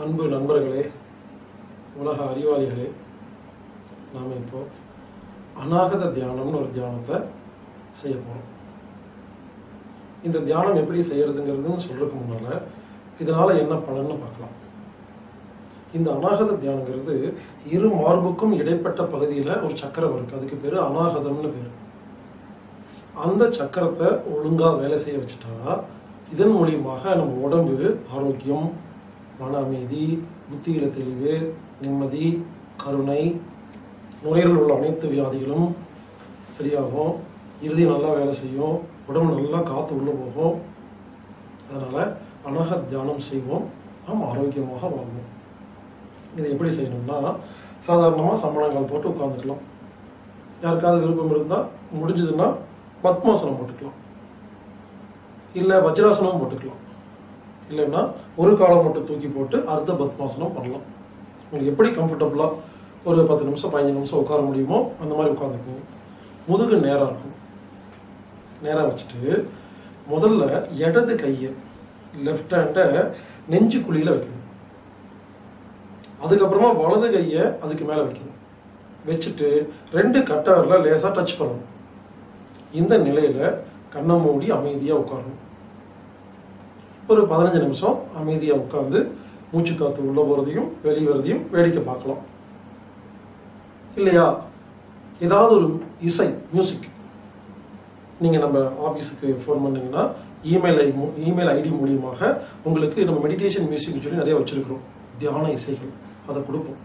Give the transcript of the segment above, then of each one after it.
அன்பு நண்பர்களே, உலக அறிவாளிகளே, நாம் இப்போ அநாகத தியானம்னு ஒரு தியானத்தை செய்ய போகிறோம். இந்த தியானம் எப்படி செய்யறதுங்கிறதுன்னு சொல்றதுக்கு முன்னால இதனால என்ன பலன்னு பார்க்கலாம். இந்த அநாகத தியானங்கிறது இரு மார்புக்கும் இடைப்பட்ட பகுதியில் ஒரு சக்கரம் இருக்கு. அதுக்கு பேர் அநாகதம்னு பேர். அந்த சக்கரத்தை ஒழுங்காக வேலை செய்ய வச்சுட்டா இதன் மூலியமாக நம்ம உடம்பு ஆரோக்கியம், மன அமைதி, புத்தியில தெளிவு, நிம்மதி, கருணை, நுரையில் உள்ள அனைத்து வியாதிகளும் சரியாகும். இறுதி நல்லா வேலை செய்யும். உடம்பு நல்லா காற்று உள்ளே போகும். அதனால் அநாகத தியானம் செய்வோம். நாம் ஆரோக்கியமாக வாழ்வோம். இதை எப்படி செய்யணும்னா, சாதாரணமாக சம்பளங்கால் போட்டு உட்காந்துக்கலாம். யாருக்காவது விருப்பம் இருந்தால் முடிஞ்சதுன்னா பத்மாசனம் போட்டுக்கலாம், இல்லை வஜ்ராசனம் போட்டுக்கலாம், இல்லைன்னா ஒரு காலம் மட்டும் தூக்கி போட்டு அர்த்த பத்மாசனம் பண்ணலாம். உங்களுக்கு எப்படி கம்ஃபர்டபுளாக ஒரு 10 நிமிஷம் 15 நிமிஷம் உட்கார முடியுமோ அந்த மாதிரி உட்காந்துக்கும். முதுகு நேராக இருக்கும். நேராக வச்சுட்டு முதல்ல இடது கையை, லெஃப்ட் ஹேண்டை நெஞ்சு குழியில் வைக்கணும். அதுக்கப்புறமா வலது கையை அதுக்கு மேலே வைக்கணும். வச்சுட்டு 2 கட்டை விரலை லேசாக டச் பண்ணணும். இந்த நிலையில் கண்ணை மூடி அமைதியாக உட்காரணும். ஒரு 15 நிமிஷம் அமைதியாக உட்காந்து மூச்சு காற்று உள்ள போகிறதையும் வெளியே வரதையும் வேடிக்கை பார்க்கலாம். இல்லையா, ஏதாவது ஒரு இசை, மியூசிக், நீங்கள் நம்ம ஆஃபீஸுக்கு ஃபோன் பண்ணிங்கன்னா இமெயில் ஐடி மூலியமாக உங்களுக்கு நம்ம மெடிடேஷன் மியூசிக்னு சொல்லி நிறைய வச்சுருக்கிறோம், தியான இசைகள், அதை கொடுப்போம்.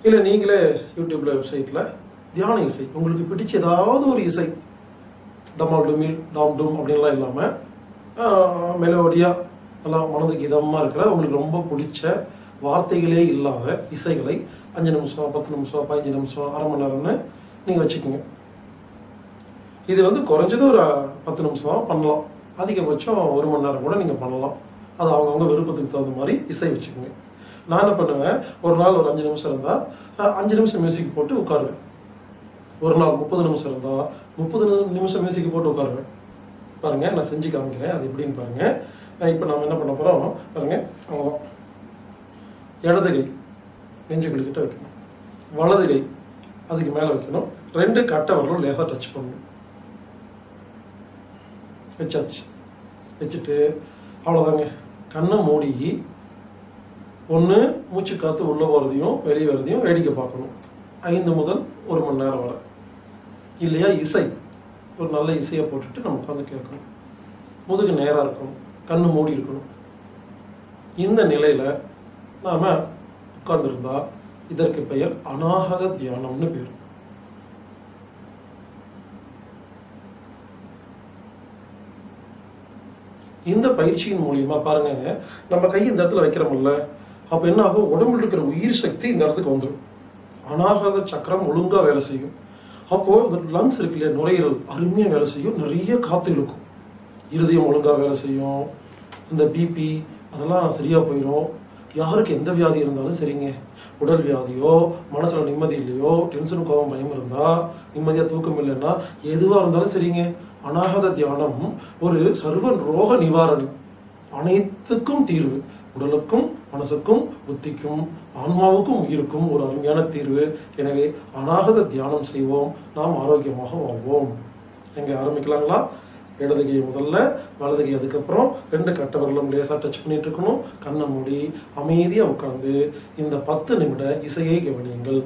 இல்லை நீங்களே யூடியூப்பில் வெப்சைட்டில் தியான இசை உங்களுக்கு பிடிச்ச ஏதாவது ஒரு இசை, டமால் டுமில் டாம் டும் அப்படின்லாம் இல்லாமல் மெலோடியாக நல்லா மனதுக்கு இதமாக இருக்கிற உங்களுக்கு ரொம்ப பிடிச்ச வார்த்தைகளே இல்லாத இசைகளை 5 நிமிஷம் 10 நிமிஷம் 15 நிமிஷம் அரை மணி நேரம்னு நீங்கள் வச்சுக்கோங்க. இது குறைஞ்சது ஒரு 10 நிமிஷம் பண்ணலாம். அதிகபட்சம் 1 மணி நேரம் கூட நீங்கள் பண்ணலாம். அது அவங்கவுங்க விருப்பத்துக்கு தகுந்த மாதிரி இசை வச்சுக்கோங்க. நான் என்ன பண்ணுவேன், ஒரு நாள் ஒரு 5 நிமிஷம் இருந்தால் 5 நிமிஷம் மியூசிக் போட்டு உட்காருவேன். ஒரு நாள் 30 நிமிஷம் இருந்தால் 30 நிமிஷம் மியூசிக் போட்டு உட்காருவேன். பாருங்கள், நான் செஞ்சு காமிக்கிறேன் அது எப்படின்னு பாருங்கள். இப்போ நம்ம என்ன பண்ண போகிறோம் பாருங்கள். அவ்வளோதான். இடது கை நெஞ்சுக்கிட்ட வைக்கணும், வலது கை அதுக்கு மேலே வைக்கணும். 2 கட்டை வரலும் லேசாக டச் பண்ணணும். வச்சாச்சு. வச்சுட்டு அவ்வளோதாங்க. கண்ணை மூடி ஒன்று மூச்சு காற்று உள்ளே போகிறதையும் வெளியே வர்றதையும் வேடிக்கை பார்க்கணும். 5 முதல் 1 மணி நேரம் வரை. இல்லையா இசை, ஒரு நல்ல இசையை போட்டுட்டு நம்ம உட்காந்து கேட்கணும். முதுகு நேராக இருக்கணும், கண்ணு மூடி இருக்கணும். இந்த நிலையில் நாம் உட்கார்ந்துருந்தா இதற்கு பெயர் அநாகத தியானம்னு பேர். இந்த பயிற்சியின் மூலியமா பாருங்க, நம்ம கை இந்த இடத்துல வைக்கிறோம்ல, அப்போ என்ன ஆகும், உடம்புல இருக்கிற உயிர் சக்தி இந்த இடத்துக்கு வந்துடும். அநாகத சக்கரம் ஒழுங்காக வேலை செய்யும். அப்போது இந்த லங்ஸ் இருக்கு இல்லையா, நுரையீரல் அருமையாக வேலை செய்யும். நிறைய காற்று இழுக்கும். இருதயம் ஒழுங்காக வேலை செய்யும். இந்த பிபி அதெல்லாம் சரியாக போயிடும். யாருக்கு எந்த வியாதி இருந்தாலும் சரிங்க, உடல் வியாதியோ, மனசில் நிம்மதி இல்லையோ, டென்ஷன், கோபம், பயம் இருந்தால், நிம்மதியாக தூக்கம் இல்லைன்னா, எதுவாக இருந்தாலும் சரிங்க, அநாகத தியானம் ஒரு சர்வ ரோக நிவாரணி, அனைத்துக்கும் தீர்வு. உடலுக்கும் மனசுக்கும் புத்திக்கும் ஆன்மாவுக்கும் உயிருக்கும் ஒரு அருமையான தீர்வு. எனவே அநாகத தியானம் செய்வோம், நாம் ஆரோக்கியமாக வாழ்வோம். எங்கே ஆரம்பிக்கலாங்களா? இடது கை முதல்ல, வலது கை அதுக்கப்புறம். 2 கட்டை விரலும் லேசாக டச் பண்ணிட்டு இருக்கணும். கண்ணை மூடி அமைதியாக உட்காந்து இந்த 10 நிமிட இசையை கவனியுங்கள்.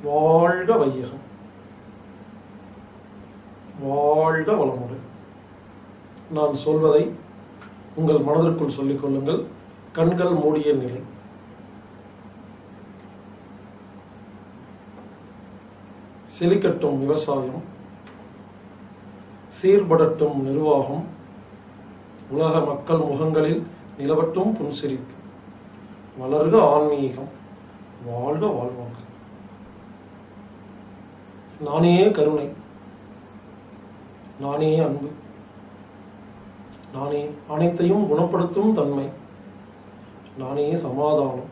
வாழ்க வையகம், வாழ்க வளமுடன். நான் சொல்வதை உங்கள் மனதிற்குள் சொல்லிக் கொள்ளுங்கள். கண்கள் மூடிய நிலை. செழிக்கட்டும் விவசாயம், சீர்படட்டும் நிர்வாகம், உலக மக்கள் முகங்களில் நிலவட்டும் புன்சிரிப்பு, வளர்க ஆன்மீகம், வாழ்க வாழ்வாங்கு. நானே கருணை, நானே அன்பு, நானே அனைத்தையும் குணப்படுத்தும் தன்மை, நானே சமாதானம்,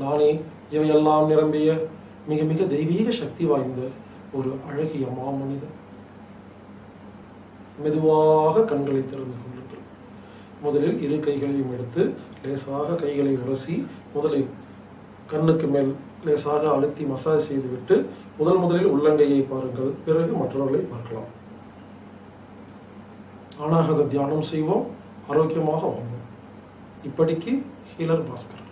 நானே இவையெல்லாம் நிரம்பிய மிக மிக தெய்வீக சக்தி வாய்ந்த ஒரு அழகிய மாமனிதன். மெதுவாக கண்களை திறந்து கொள்ளுங்கள். முதலில் இரு கைகளையும் எடுத்து லேசாக கைகளை உரசி முதலில் கண்ணுக்கு மேல் லேசாக அழுத்தி மசாஜ் செய்துவிட்டு முதலில் உள்ளங்கையை பாருங்கள். பிறகு மற்றவர்களை பார்க்கலாம். ஆனாகத தியானம் செய்வோம், ஆரோக்கியமாக வாழ்வோம். இப்படிக்கு ஹீலர் பாஸ்கர்.